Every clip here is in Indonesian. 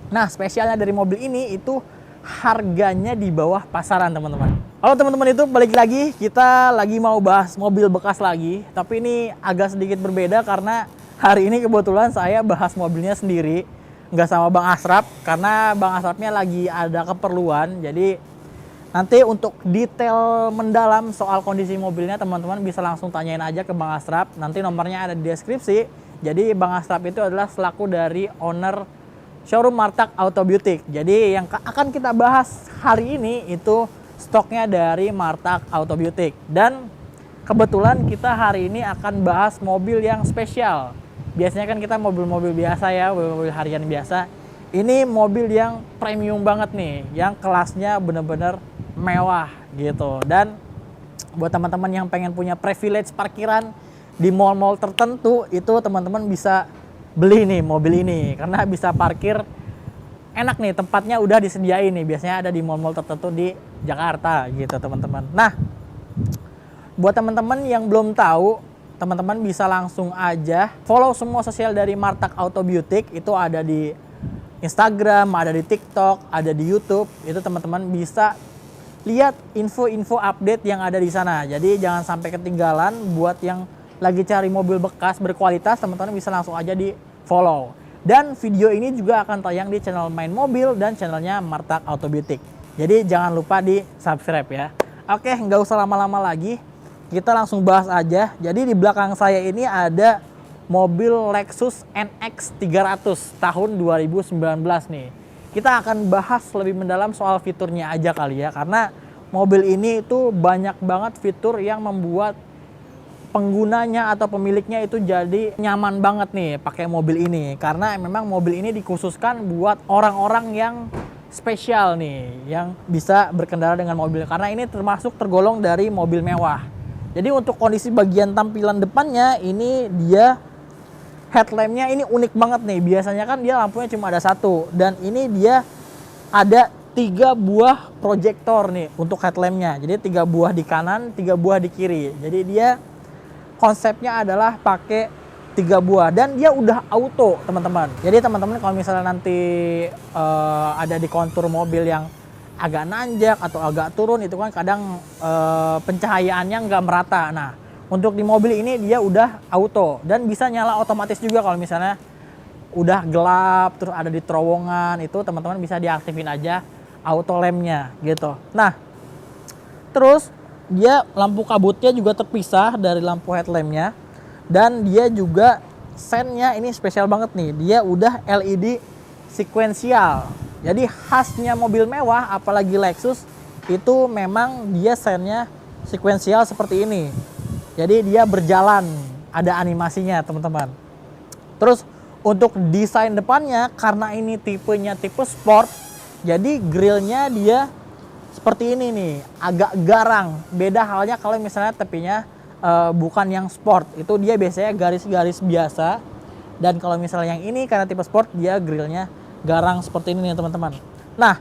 Nah, spesialnya dari mobil ini itu harganya di bawah pasaran, teman-teman. Halo teman-teman, itu balik lagi, kita lagi mau bahas mobil bekas lagi. Tapi ini agak sedikit berbeda karena hari ini kebetulan saya bahas mobilnya sendiri, nggak sama Bang Asrap, karena Bang Asrapnya lagi ada keperluan. Jadi nanti untuk detail mendalam soal kondisi mobilnya, teman-teman bisa langsung tanyain aja ke Bang Asrap. Nanti nomornya ada di deskripsi. Jadi Bang Asrap itu adalah selaku dari owner showroom Martak Auto Beauty. Jadi yang akan kita bahas hari ini itu stoknya dari Martak Auto Beauty. Dan kebetulan kita hari ini akan bahas mobil yang spesial. Biasanya kan kita mobil-mobil biasa ya, mobil-mobil harian biasa. Ini mobil yang premium banget nih, yang kelasnya bener-bener mewah gitu. Dan buat teman-teman yang pengen punya privilege parkiran di mall-mall tertentu, itu teman-teman bisa beli nih mobil ini karena bisa parkir enak nih, tempatnya udah disediain nih, biasanya ada di mall-mall tertentu di Jakarta gitu teman-teman. Nah, buat teman-teman yang belum tahu, teman-teman bisa langsung aja follow semua sosial dari Martak Auto Beauty. Itu ada di Instagram, ada di TikTok, ada di YouTube. Itu teman-teman bisa lihat info-info update yang ada di sana. Jadi jangan sampai ketinggalan. Buat yang lagi cari mobil bekas berkualitas, teman-teman bisa langsung aja di follow. Dan video ini juga akan tayang di channel Main Mobil dan channelnya Martak Auto Beauty. Jadi jangan lupa di subscribe ya. Oke, nggak usah lama-lama lagi, kita langsung bahas aja. Jadi di belakang saya ini ada mobil Lexus NX 300 tahun 2019 nih. Kita akan bahas lebih mendalam soal fiturnya aja kali ya, karena mobil ini itu banyak banget fitur yang membuat penggunanya atau pemiliknya itu jadi nyaman banget nih pakai mobil ini, karena memang mobil ini dikhususkan buat orang-orang yang spesial nih, yang bisa berkendara dengan mobil, karena ini termasuk tergolong dari mobil mewah. Jadi untuk kondisi bagian tampilan depannya ini, dia headlampnya ini unik banget nih. Biasanya kan dia lampunya cuma ada satu, dan ini dia ada 3 buah proyektor nih untuk headlampnya. Jadi 3 buah di kanan, 3 buah di kiri. Jadi dia konsepnya adalah pakai 3 buah dan dia udah auto, teman-teman. Jadi teman-teman kalau misalnya nanti ada di kontur mobil yang agak nanjak atau agak turun, itu kan kadang pencahayaannya nggak merata. Nah, untuk di mobil ini dia udah auto dan bisa nyala otomatis juga. Kalau misalnya udah gelap terus ada di terowongan, itu teman-teman bisa diaktifin aja auto lampnya gitu. Nah, terus dia lampu kabutnya juga terpisah dari lampu headlampnya, dan dia juga sennya ini spesial banget nih, dia udah LED sekuensial. Jadi khasnya mobil mewah apalagi Lexus itu memang dia sennya sekuensial seperti ini. Jadi dia berjalan, ada animasinya teman-teman. Terus untuk desain depannya, karena ini tipenya tipe sport, jadi grillnya dia seperti ini nih, agak garang. Beda halnya kalau misalnya tepinya bukan yang sport, itu dia biasanya garis-garis biasa. Dan kalau misalnya yang ini karena tipe sport, dia grillnya garang seperti ini nih teman-teman. Nah,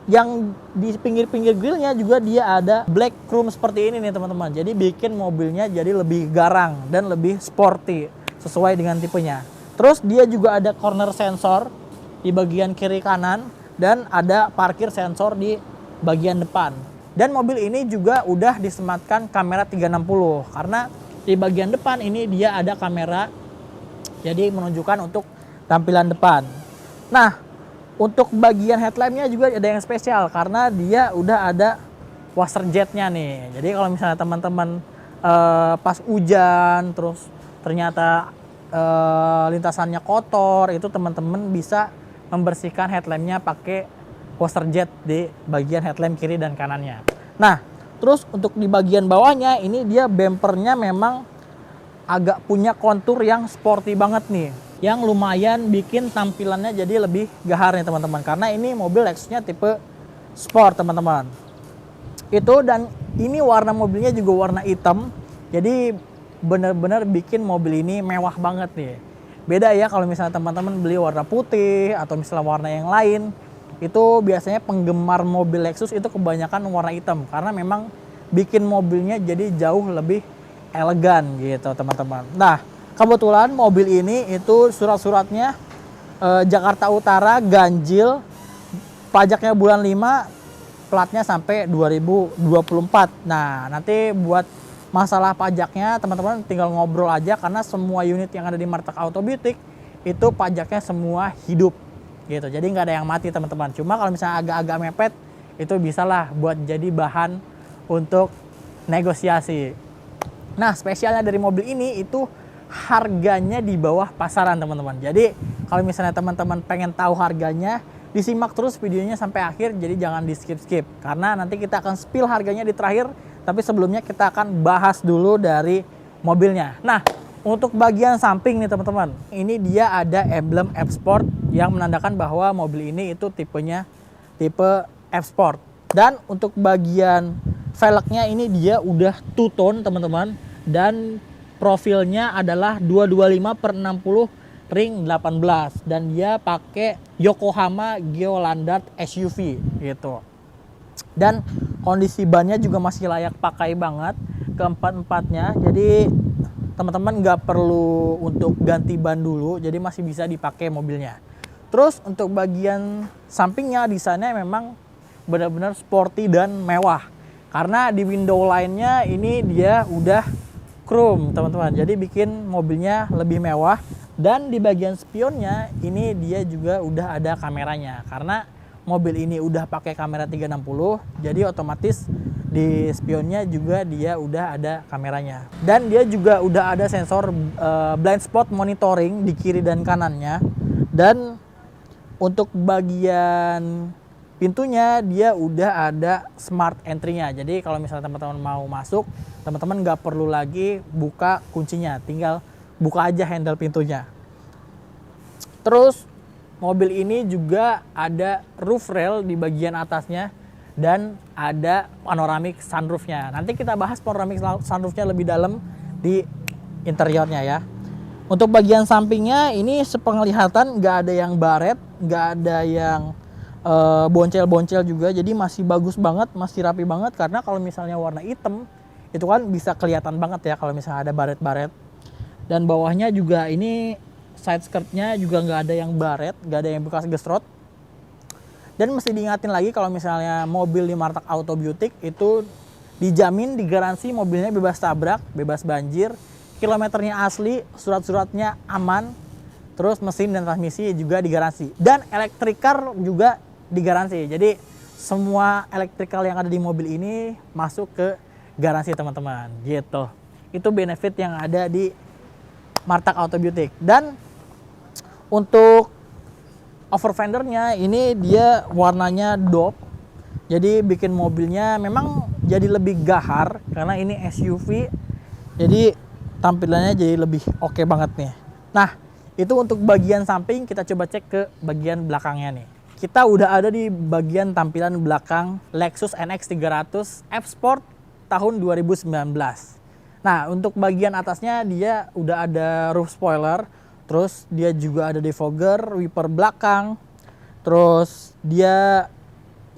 yang di pinggir-pinggir grillnya juga dia ada black chrome seperti ini nih teman-teman. Jadi bikin mobilnya jadi lebih garang dan lebih sporty sesuai dengan tipenya. Terus dia juga ada corner sensor di bagian kiri kanan, dan ada parkir sensor di bagian depan. Dan mobil ini juga udah disematkan kamera 360, karena di bagian depan ini dia ada kamera, jadi menunjukkan untuk tampilan depan. Nah, untuk bagian headlampnya juga ada yang spesial, karena dia udah ada washer jetnya nih. Jadi kalau misalnya teman-teman pas hujan terus ternyata lintasannya kotor, itu teman-teman bisa membersihkan headlampnya pakai washer jet di bagian headlamp kiri dan kanannya. Nah, terus untuk di bagian bawahnya ini dia bumpernya memang agak punya kontur yang sporty banget nih, yang lumayan bikin tampilannya jadi lebih gahar nih teman-teman, karena ini mobil Lexusnya tipe sport teman-teman. Itu, dan ini warna mobilnya juga warna hitam, jadi bener-bener bikin mobil ini mewah banget nih. Beda ya kalau misalnya teman-teman beli warna putih atau misalnya warna yang lain, itu biasanya penggemar mobil Lexus itu kebanyakan warna hitam, karena memang bikin mobilnya jadi jauh lebih elegan gitu teman-teman. Nah, kebetulan mobil ini itu surat-suratnya Jakarta Utara, ganjil, pajaknya bulan 5, platnya sampai 2024. Nah, nanti buat masalah pajaknya teman-teman tinggal ngobrol aja, karena semua unit yang ada di Martak Auto Beauty itu pajaknya semua hidup gitu. Jadi nggak ada yang mati teman-teman. Cuma kalau misalnya agak-agak mepet, itu bisalah buat jadi bahan untuk negosiasi. Nah, spesialnya dari mobil ini itu harganya di bawah pasaran teman-teman. Jadi kalau misalnya teman-teman pengen tahu harganya, disimak terus videonya sampai akhir, jadi jangan di skip-skip. Karena nanti kita akan spill harganya di terakhir, tapi sebelumnya kita akan bahas dulu dari mobilnya. Nah, untuk bagian samping nih teman-teman, ini dia ada emblem F-Sport yang menandakan bahwa mobil ini itu tipenya tipe F-Sport. Dan untuk bagian velgnya ini dia udah two tone teman-teman, dan profilnya adalah 225/60 ring 18, dan dia pakai Yokohama Geolandart SUV gitu. Dan kondisi bannya juga masih layak pakai banget, keempat-empatnya. Jadi teman-teman nggak perlu untuk ganti ban dulu, jadi masih bisa dipakai mobilnya. Terus untuk bagian sampingnya desainnya memang benar-benar sporty dan mewah, karena di window line-nya ini dia udah chrome teman-teman, jadi bikin mobilnya lebih mewah. Dan di bagian spionnya ini dia juga udah ada kameranya, karena mobil ini udah pakai kamera 360, jadi otomatis di spionnya juga dia udah ada kameranya. Dan dia juga udah ada sensor blind spot monitoring di kiri dan kanannya. Dan untuk bagian pintunya dia udah ada smart entry-nya. Jadi kalau misalnya teman-teman mau masuk, teman-teman nggak perlu lagi buka kuncinya, tinggal buka aja handle pintunya. Terus mobil ini juga ada roof rail di bagian atasnya dan ada panoramic sunroofnya. Nanti kita bahas panoramic sunroofnya lebih dalam di interiornya ya. Untuk bagian sampingnya ini sepenglihatan nggak ada yang baret, nggak ada yang boncel-boncel juga, jadi masih bagus banget, masih rapi banget. Karena kalau misalnya warna hitam itu kan bisa kelihatan banget ya kalau misalnya ada baret-baret. Dan bawahnya juga ini side skirtnya juga nggak ada yang baret, nggak ada yang bekas gesrot. Dan mesti diingatin lagi kalau misalnya mobil di Martak Auto Beauty itu dijamin, digaransi mobilnya bebas tabrak, bebas banjir, kilometernya asli, surat-suratnya aman, terus mesin dan transmisi juga digaransi. Dan electric-car juga digaransi. Jadi semua electrical yang ada di mobil ini masuk ke garansi teman-teman gitu. Itu benefit yang ada di Martak Auto Beauty. Dan untuk over fendernya ini dia warnanya dope, jadi bikin mobilnya memang jadi lebih gahar, karena ini SUV jadi tampilannya jadi lebih oke banget nih. Nah, itu untuk bagian samping. Kita coba cek ke bagian belakangnya nih. Kita udah ada di bagian tampilan belakang Lexus NX 300 F-Sport tahun 2019. Nah, untuk bagian atasnya dia udah ada roof spoiler, terus dia juga ada defogger, wiper belakang, terus dia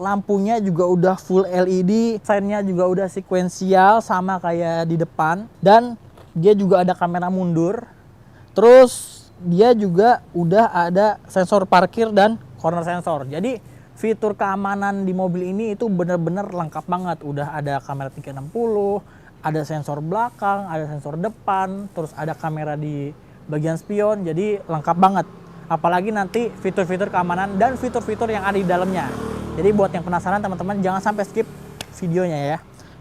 lampunya juga udah full LED, sign-nya juga udah sekuensial sama kayak di depan, dan dia juga ada kamera mundur. Terus dia juga udah ada sensor parkir dan corner sensor. Jadi fitur keamanan di mobil ini itu bener-bener lengkap banget. Udah ada kamera 360, ada sensor belakang, ada sensor depan, terus ada kamera di bagian spion, jadi lengkap banget. Apalagi nanti fitur-fitur keamanan dan fitur-fitur yang ada di dalamnya. Jadi buat yang penasaran teman-teman jangan sampai skip videonya ya.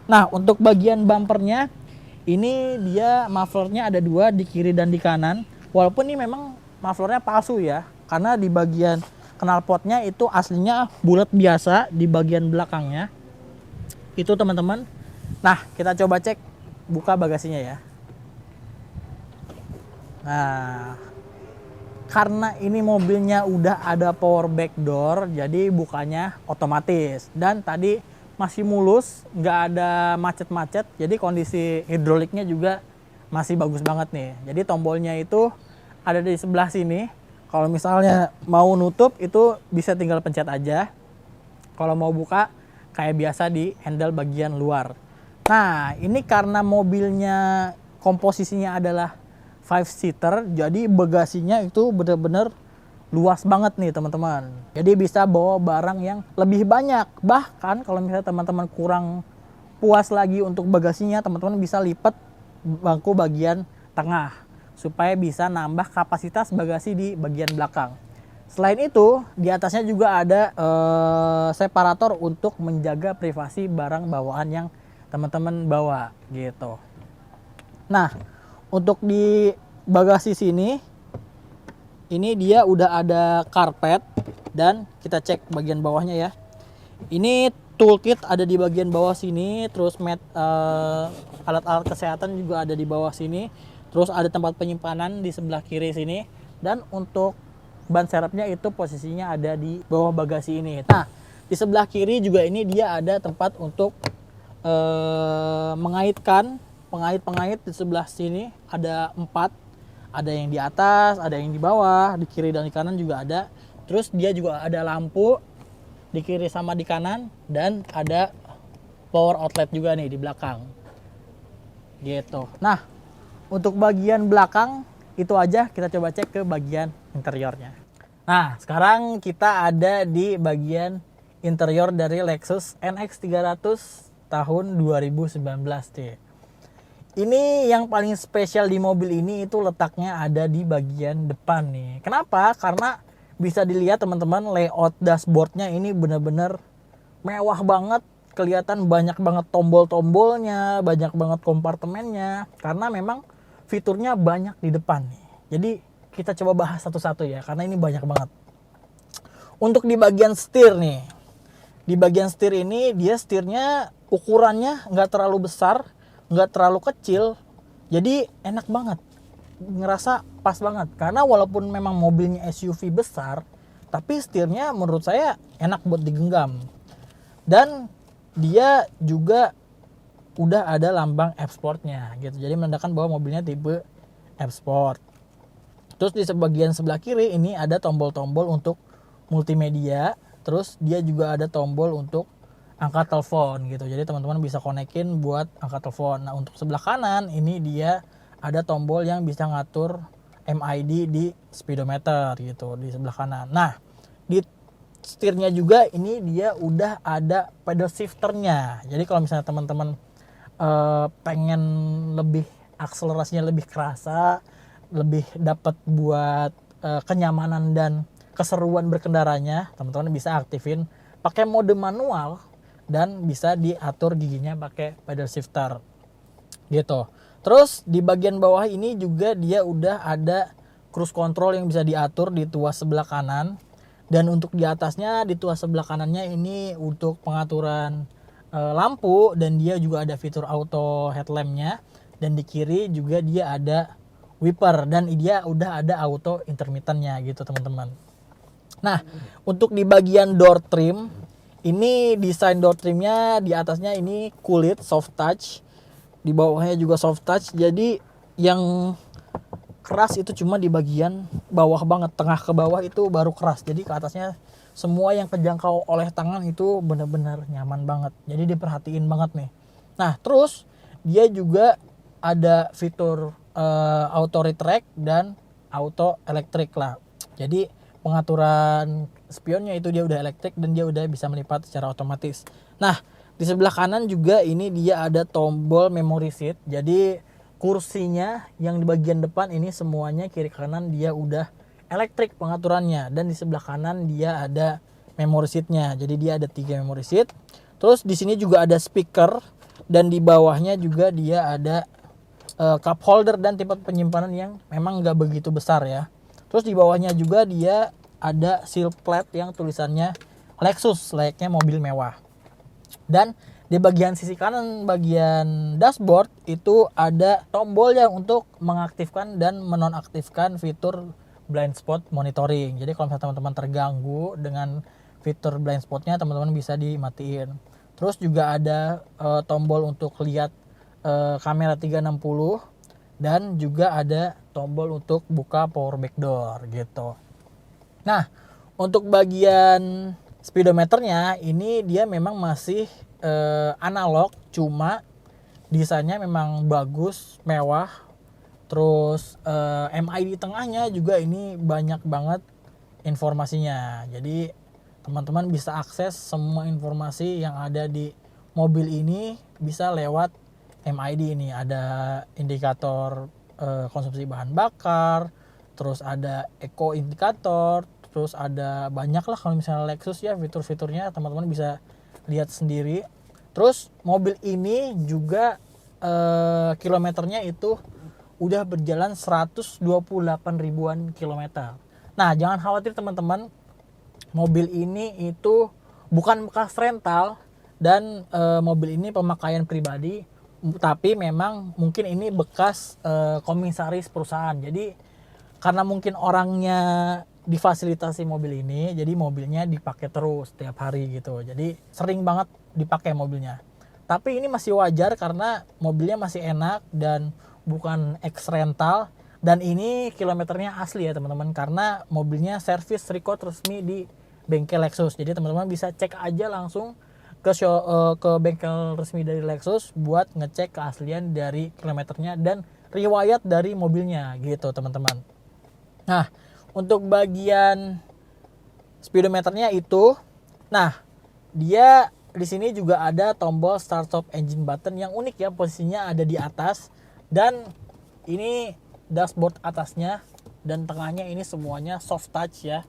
Nah, untuk bagian bumpernya ini dia mufflernya ada dua, di kiri dan di kanan. Walaupun ini memang mufflernya palsu ya, karena di bagian knalpotnya itu aslinya bulat biasa di bagian belakangnya. Itu teman-teman. Nah, kita coba cek buka bagasinya ya. Nah, karena ini mobilnya udah ada power back door, jadi bukanya otomatis. Dan tadi masih mulus, nggak ada macet-macet, jadi kondisi hidroliknya juga masih bagus banget nih. Jadi tombolnya itu ada di sebelah sini. Kalau misalnya mau nutup itu bisa tinggal pencet aja. Kalau mau buka kayak biasa di handle bagian luar. Nah, ini karena mobilnya komposisinya adalah 5-seater, jadi bagasinya itu benar-benar luas banget nih teman-teman. Jadi bisa bawa barang yang lebih banyak. Bahkan kalau misalnya teman-teman kurang puas lagi untuk bagasinya, teman-teman bisa lipat bangku bagian tengah supaya bisa nambah kapasitas bagasi di bagian belakang. Selain itu, di atasnya juga ada separator untuk menjaga privasi barang bawaan yang teman-teman bawa gitu. Nah, untuk di bagasi sini, ini dia udah ada karpet dan kita cek bagian bawahnya ya. Ini toolkit ada di bagian bawah sini, terus alat-alat kesehatan juga ada di bawah sini. Terus ada tempat penyimpanan di sebelah kiri sini, dan untuk ban serepnya itu posisinya ada di bawah bagasi ini. Nah, di sebelah kiri juga ini dia ada tempat untuk mengaitkan pengait-pengait. Di sebelah sini ada 4, ada yang di atas, ada yang di bawah, di kiri dan di kanan juga ada. Terus dia juga ada lampu di kiri sama di kanan, dan ada power outlet juga nih di belakang gitu. Nah, untuk bagian belakang itu aja, kita coba cek ke bagian interiornya. Nah, sekarang kita ada di bagian interior dari Lexus NX 300 tahun 2019 nih. Ini yang paling spesial di mobil ini itu letaknya ada di bagian depan nih. Kenapa? Karena bisa dilihat teman-teman, layout dashboardnya ini benar-benar mewah banget. Kelihatan banyak banget tombol-tombolnya, banyak banget kompartemennya. Karena memang fiturnya banyak di depan nih. Jadi kita coba bahas satu-satu ya, karena ini banyak banget. Untuk di bagian setir nih. Di bagian setir ini dia setirnya ukurannya nggak terlalu besar, nggak terlalu kecil, jadi enak banget, ngerasa pas banget. Karena walaupun memang mobilnya SUV besar, tapi setirnya menurut saya enak buat digenggam. Dan dia juga udah ada lambang F-Sportnya gitu, jadi menandakan bahwa mobilnya tipe F-Sport. Terus di bagian sebelah kiri ini ada tombol-tombol untuk multimedia, terus dia juga ada tombol untuk angkat telepon gitu. Jadi teman-teman bisa konekin buat angkat telepon. Nah, untuk sebelah kanan ini dia ada tombol yang bisa ngatur MID di speedometer gitu di sebelah kanan. Nah, di setirnya juga ini dia udah ada pedal shifternya. Jadi kalau misalnya teman-teman pengen lebih akselerasinya lebih kerasa, lebih dapat buat kenyamanan dan keseruan berkendaranya, teman-teman bisa aktifin pakai mode manual dan bisa diatur giginya pakai pedal shifter gitu. Terus di bagian bawah ini juga dia udah ada cruise control yang bisa diatur di tuas sebelah kanan, dan untuk di atasnya di tuas sebelah kanannya ini untuk pengaturan lampu, dan dia juga ada fitur auto headlampnya, dan di kiri juga dia ada wiper, dan dia udah ada auto intermittennya gitu teman-teman. Nah, untuk di bagian door trim ini, desain door trimnya di atasnya ini kulit soft touch, di bawahnya juga soft touch. Jadi yang keras itu cuma di bagian bawah banget, tengah ke bawah itu baru keras. Jadi ke atasnya semua yang kejangkau oleh tangan itu benar-benar nyaman banget. Jadi diperhatiin banget nih. Nah, terus dia juga ada fitur auto retract dan auto elektrik lah. Jadi pengaturan spionnya itu dia udah elektrik dan dia udah bisa melipat secara otomatis. Nah, di sebelah kanan juga ini dia ada tombol memory seat. Jadi kursinya yang di bagian depan ini semuanya kiri kanan dia udah elektrik pengaturannya, dan di sebelah kanan dia ada memory seatnya. Jadi dia ada 3 memory seat. Terus di sini juga ada speaker, dan di bawahnya juga dia ada cup holder dan tempat penyimpanan yang memang nggak begitu besar ya. Terus di bawahnya juga dia ada seal plate yang tulisannya Lexus, layaknya mobil mewah. Dan di bagian sisi kanan bagian dashboard itu ada tombol yang untuk mengaktifkan dan menonaktifkan fitur blind spot monitoring. Jadi kalau misalnya teman-teman terganggu dengan fitur blind spotnya, teman-teman bisa dimatiin. Terus juga ada tombol untuk lihat kamera 360, dan juga ada tombol untuk buka power back door gitu. Nah, untuk bagian speedometernya ini dia memang masih analog, cuma desainnya memang bagus, mewah. Terus MID di tengahnya juga ini banyak banget informasinya. Jadi teman-teman bisa akses semua informasi yang ada di mobil ini bisa lewat MID ini. Ada indikator konsumsi bahan bakar, terus ada eco indikator, terus ada banyak lah kalau misalnya Lexus ya fitur-fiturnya teman-teman bisa lihat sendiri. Terus mobil ini juga kilometernya itu udah berjalan 128 ribuan kilometer. Nah, jangan khawatir teman-teman, mobil ini itu bukan bekas rental dan mobil ini pemakaian pribadi, tapi memang mungkin ini bekas komisaris perusahaan. Jadi karena mungkin orangnya difasilitasi mobil ini, jadi mobilnya dipakai terus setiap hari gitu. Jadi sering banget dipakai mobilnya. Tapi ini masih wajar karena mobilnya masih enak dan bukan ex rental, dan ini kilometernya asli ya teman-teman, karena mobilnya servis record resmi di bengkel Lexus. Jadi teman-teman bisa cek aja langsung ke bengkel resmi dari Lexus buat ngecek keaslian dari kilometernya dan riwayat dari mobilnya gitu teman-teman. Nah, untuk bagian speedometernya itu, nah dia di sini juga ada tombol start stop engine button yang unik ya, posisinya ada di atas, dan ini dashboard atasnya dan tengahnya ini semuanya soft touch ya.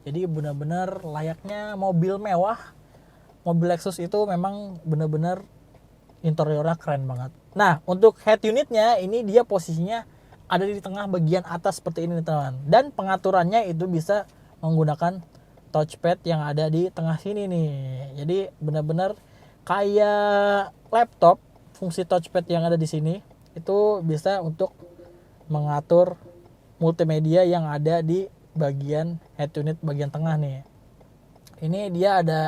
Jadi benar-benar layaknya mobil mewah. Mobil Lexus itu memang benar-benar interiornya keren banget. Nah, untuk head unitnya ini dia posisinya ada di tengah bagian atas seperti ini teman. Dan pengaturannya itu bisa menggunakan touchpad yang ada di tengah sini nih. Jadi benar-benar kayak laptop, fungsi touchpad yang ada di sini itu bisa untuk mengatur multimedia yang ada di bagian head unit bagian tengah nih. Ini dia ada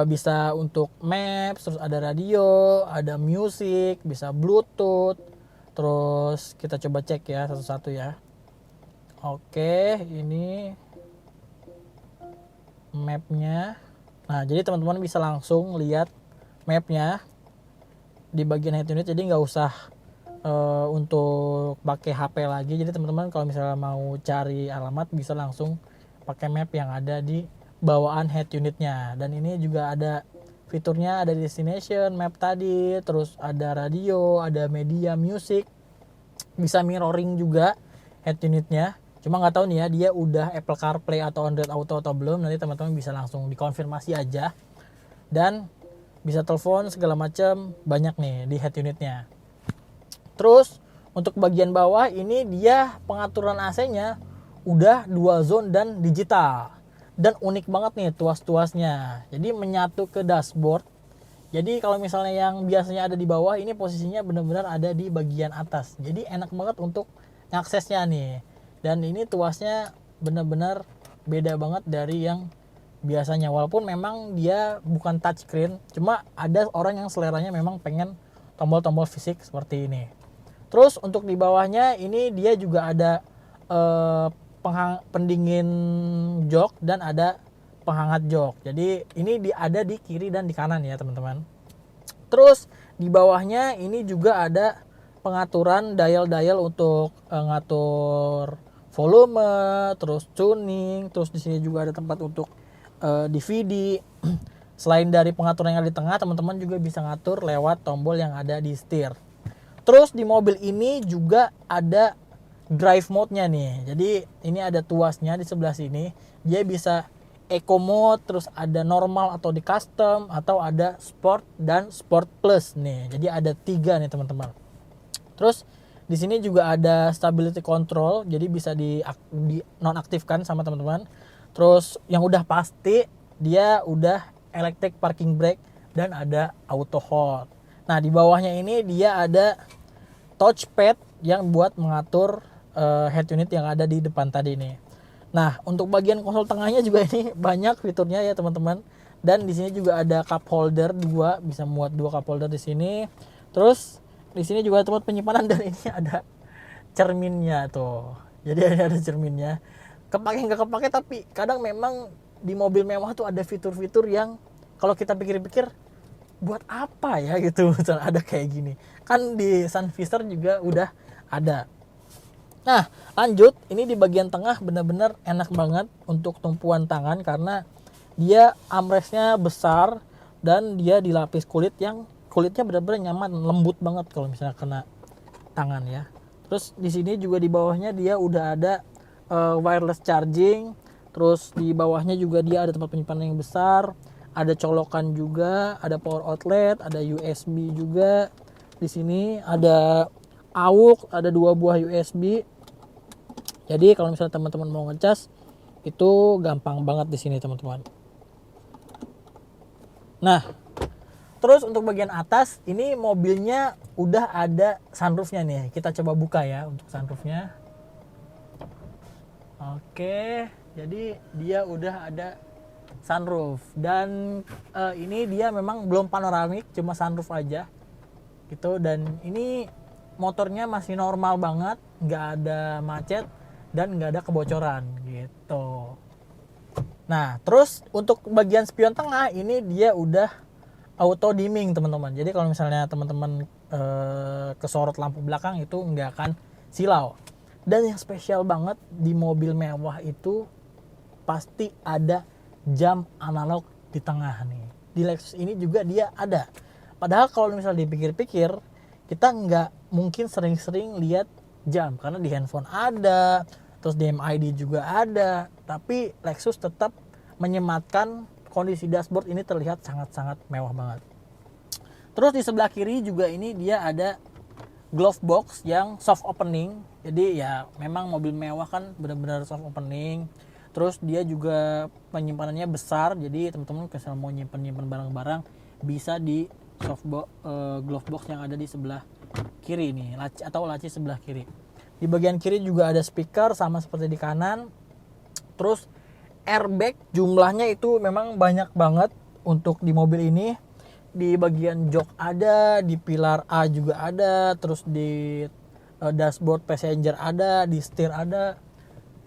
bisa untuk maps, terus ada radio, ada music, bisa bluetooth. Terus kita coba cek ya satu-satu ya. Oke, ini mapnya. Nah, jadi teman-teman bisa langsung lihat mapnya di bagian head unit, jadi nggak usah untuk pakai HP lagi. Jadi teman-teman kalau misalnya mau cari alamat bisa langsung pakai map yang ada di bawaan head unitnya. Dan ini juga ada fiturnya, ada destination map tadi, terus ada radio, ada media music, bisa mirroring juga head unitnya. Cuma nggak tahu nih ya dia udah Apple CarPlay atau Android Auto atau belum. Nanti teman-teman bisa langsung dikonfirmasi aja. Dan bisa telepon segala macam, banyak nih di head unitnya. Terus untuk bagian bawah ini dia pengaturan AC-nya udah 2 zone dan digital. Dan unik banget nih tuas-tuasnya. Jadi menyatu ke dashboard. Jadi kalau misalnya yang biasanya ada di bawah, ini posisinya benar-benar ada di bagian atas. Jadi enak banget untuk aksesnya nih. Dan ini tuasnya benar-benar beda banget dari yang biasanya. Walaupun memang dia bukan touchscreen, cuma ada orang yang seleranya memang pengen tombol-tombol fisik seperti ini. Terus untuk di bawahnya ini dia juga ada pendingin jok dan ada penghangat jok. Jadi ini ada di kiri dan di kanan ya teman-teman. Terus di bawahnya ini juga ada pengaturan dial-dial untuk ngatur volume, terus tuning, terus di sini juga ada tempat untuk DVD. Selain dari pengaturan yang ada di tengah, teman-teman juga bisa ngatur lewat tombol yang ada di setir. Terus di mobil ini juga ada drive mode-nya nih. Jadi ini ada tuasnya di sebelah sini. Dia bisa eco mode, terus ada normal atau di custom, atau ada sport dan sport plus nih. Jadi ada 3 nih teman-teman. Terus di sini juga ada stability control, jadi bisa di nonaktifkan sama teman-teman. Terus yang udah pasti dia udah electric parking brake dan ada auto hold. Nah, di bawahnya ini dia ada touchpad yang buat mengatur head unit yang ada di depan tadi nih. Nah, untuk bagian konsol tengahnya juga ini banyak fiturnya ya teman-teman. Dan di sini juga ada cup holder 2, bisa muat 2 cup holder di sini. Terus di sini juga tempat penyimpanan dan ini ada cerminnya tuh. Jadi ada cerminnya. Kepake nggak kepake, tapi kadang memang di mobil mewah tuh ada fitur-fitur yang kalau kita pikir-pikir buat apa ya gitu, misalnya ada kayak gini. Kan di Sun Visitor juga udah ada. Nah, lanjut, ini di bagian tengah benar-benar enak banget untuk tumpuan tangan karena dia armrestnya besar dan dia dilapis kulitnya benar-benar nyaman, lembut banget kalau misalnya kena tangan ya. Terus di sini juga di bawahnya dia udah ada wireless charging, terus di bawahnya juga dia ada tempat penyimpanan yang besar, ada colokan juga, ada power outlet, ada USB juga. Di sini ada AUX, ada 2 buah USB. Jadi kalau misalnya teman-teman mau ngecas itu gampang banget di sini teman-teman. Nah, terus untuk bagian atas ini mobilnya udah ada sunroofnya nih. Kita coba buka ya untuk sunroofnya. Oke, jadi dia udah ada sunroof dan ini dia memang belum panoramik, cuma sunroof aja gitu. Dan ini motornya masih normal banget, nggak ada macet dan nggak ada kebocoran gitu. Nah, terus untuk bagian spion tengah ini dia udah auto dimming teman-teman. Jadi kalau misalnya teman-teman kesorot lampu belakang itu nggak akan silau. Dan yang spesial banget di mobil mewah itu pasti ada jam analog di tengah nih. Di Lexus ini juga dia ada. Padahal kalau misalnya dipikir-pikir, kita nggak mungkin sering-sering lihat jam karena di handphone ada, terus di MID juga ada, tapi Lexus tetap menyematkan kondisi dashboard ini terlihat sangat-sangat mewah banget. Terus di sebelah kiri juga ini dia ada glove box yang soft opening. Jadi ya memang mobil mewah kan benar-benar soft opening. Terus dia juga penyimpanannya besar, jadi teman-teman kalau mau nyimpan barang-barang bisa di glove box yang ada di sebelah kiri nih, laci sebelah kiri. Di bagian kiri juga ada speaker sama seperti di kanan. Terus airbag jumlahnya itu memang banyak banget untuk di mobil ini. Di bagian jok ada, di pilar A juga ada, terus di dashboard passenger ada, di setir ada.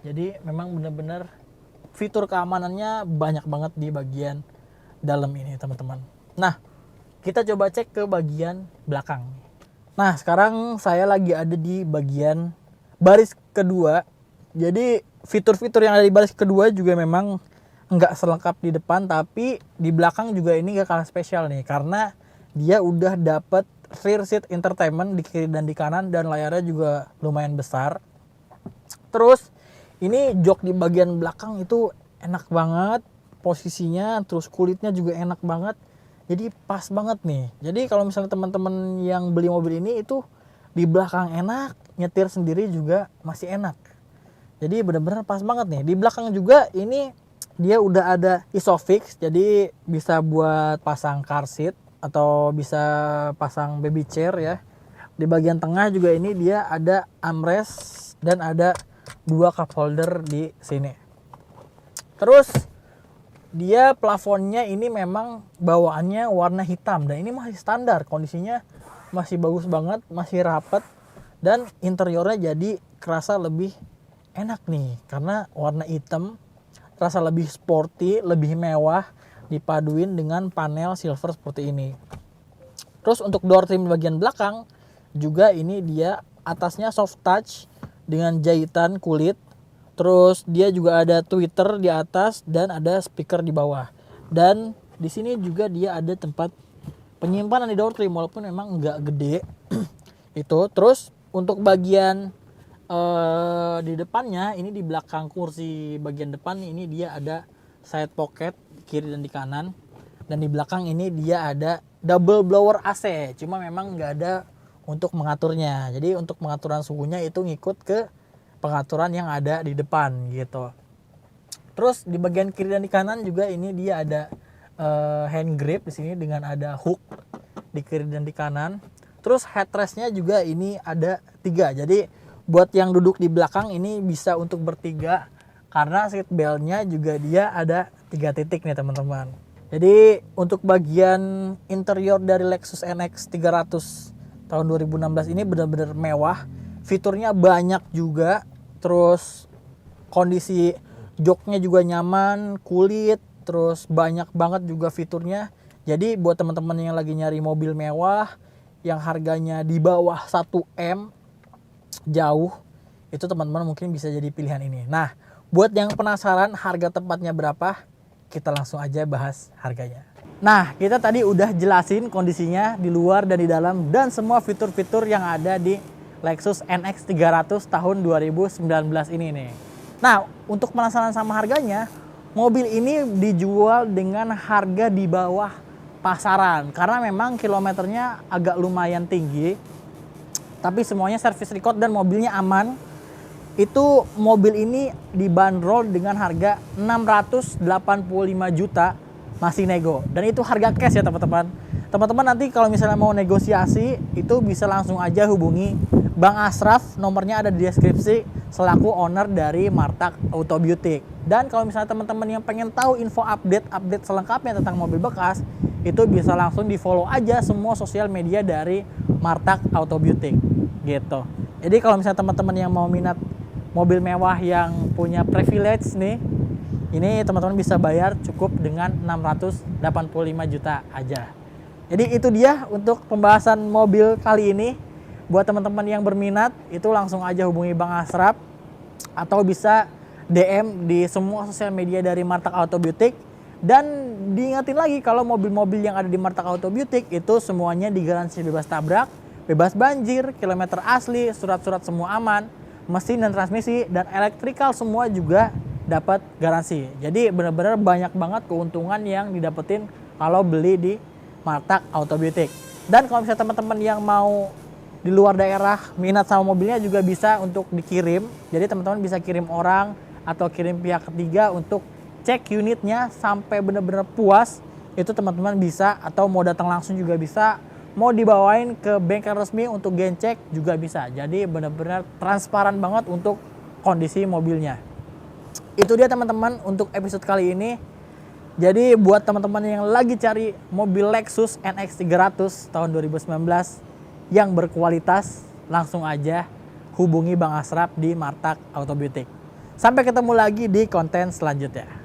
Jadi memang benar-benar fitur keamanannya banyak banget di bagian dalam ini teman-teman. Nah, kita coba cek ke bagian belakang. Nah, sekarang saya lagi ada di bagian baris kedua. Jadi fitur-fitur yang ada di baris kedua juga memang nggak selengkap di depan, tapi di belakang juga ini nggak kalah spesial nih karena dia udah dapet rear seat entertainment di kiri dan di kanan dan layarnya juga lumayan besar. Terus ini jok di bagian belakang itu enak banget posisinya, terus kulitnya juga enak banget. Jadi pas banget nih. Jadi kalau misalnya teman-teman yang beli mobil ini itu di belakang enak, nyetir sendiri juga masih enak. Jadi benar-benar pas banget nih. Di belakang juga ini dia udah ada Isofix, jadi bisa buat pasang car seat atau bisa pasang baby chair ya. Di bagian tengah juga ini dia ada armrest dan ada 2 cup holder di sini. Terus dia plafonnya ini memang bawaannya warna hitam dan ini masih standar, kondisinya masih bagus banget, masih rapet dan interiornya jadi kerasa lebih enak nih karena warna hitam, rasa lebih sporty, lebih mewah dipaduin dengan panel silver seperti ini. Terus untuk door trim bagian belakang juga ini dia atasnya soft touch dengan jahitan kulit. Terus dia juga ada tweeter di atas dan ada speaker di bawah. Dan di sini juga dia ada tempat penyimpanan di door trim walaupun memang nggak gede. Itu. Terus untuk bagian di depannya ini di belakang kursi bagian depan ini dia ada side pocket di kiri dan di kanan, dan di belakang ini dia ada double blower AC, cuma memang nggak ada untuk mengaturnya. Jadi untuk pengaturan suhunya itu ngikut ke pengaturan yang ada di depan gitu. Terus di bagian kiri dan di kanan juga ini dia ada hand grip di sini dengan ada hook di kiri dan di kanan. Terus headrestnya juga ini ada 3, jadi buat yang duduk di belakang ini bisa untuk bertiga karena seat beltnya juga dia ada 3 titik nih teman-teman. Jadi untuk bagian interior dari Lexus NX 300 tahun 2016 ini benar-benar mewah, fiturnya banyak juga, terus kondisi joknya juga nyaman, kulit, terus banyak banget juga fiturnya. Jadi buat teman-teman yang lagi nyari mobil mewah yang harganya di bawah 1 M jauh, itu teman-teman mungkin bisa jadi pilihan ini. Nah, buat yang penasaran harga tepatnya berapa, kita langsung aja bahas harganya. Nah, kita tadi udah jelasin kondisinya di luar dan di dalam dan semua fitur-fitur yang ada di Lexus NX 300 tahun 2019 ini nih. Nah, untuk penasaran sama harganya, mobil ini dijual dengan harga di bawah pasaran karena memang kilometernya agak lumayan tinggi. Tapi semuanya service record dan mobilnya aman. Itu mobil ini dibanderol dengan harga 685 juta masih nego. Dan itu harga cash ya teman-teman. Teman-teman nanti kalau misalnya mau negosiasi itu bisa langsung aja hubungi Bang Asraf, nomornya ada di deskripsi, selaku owner dari Martak Auto Beauty. Dan kalau misalnya teman-teman yang pengen tahu info update selengkapnya tentang mobil bekas, itu bisa langsung di follow aja semua sosial media dari Martak Auto Beauty gitu. Jadi kalau misalnya teman-teman yang mau minat mobil mewah yang punya privilege nih, ini teman-teman bisa bayar cukup dengan 685 juta aja. Jadi itu dia untuk pembahasan mobil kali ini. Buat teman-teman yang berminat, itu langsung aja hubungi Bang Asraf atau bisa DM di semua sosial media dari Martak Auto Beauty. Dan diingatin lagi kalau mobil-mobil yang ada di Martak Auto Beauty itu semuanya digaransi bebas tabrak, bebas banjir, kilometer asli, surat-surat semua aman, mesin dan transmisi dan elektrikal semua juga dapat garansi. Jadi benar-benar banyak banget keuntungan yang didapetin kalau beli di Martak Auto Beauty. Dan kalau misalnya teman-teman yang mau di luar daerah minat sama mobilnya juga bisa untuk dikirim. Jadi teman-teman bisa kirim orang atau kirim pihak ketiga untuk cek unitnya sampai benar-benar puas. Itu teman-teman bisa, atau mau datang langsung juga bisa. Mau dibawain ke bengkel resmi untuk gen-cek juga bisa. Jadi benar-benar transparan banget untuk kondisi mobilnya. Itu dia teman-teman untuk episode kali ini. Jadi buat teman-teman yang lagi cari mobil Lexus NX 300 tahun 2019 yang berkualitas, langsung aja hubungi Bang Asraf di Martak Auto Beauty. Sampai ketemu lagi di konten selanjutnya.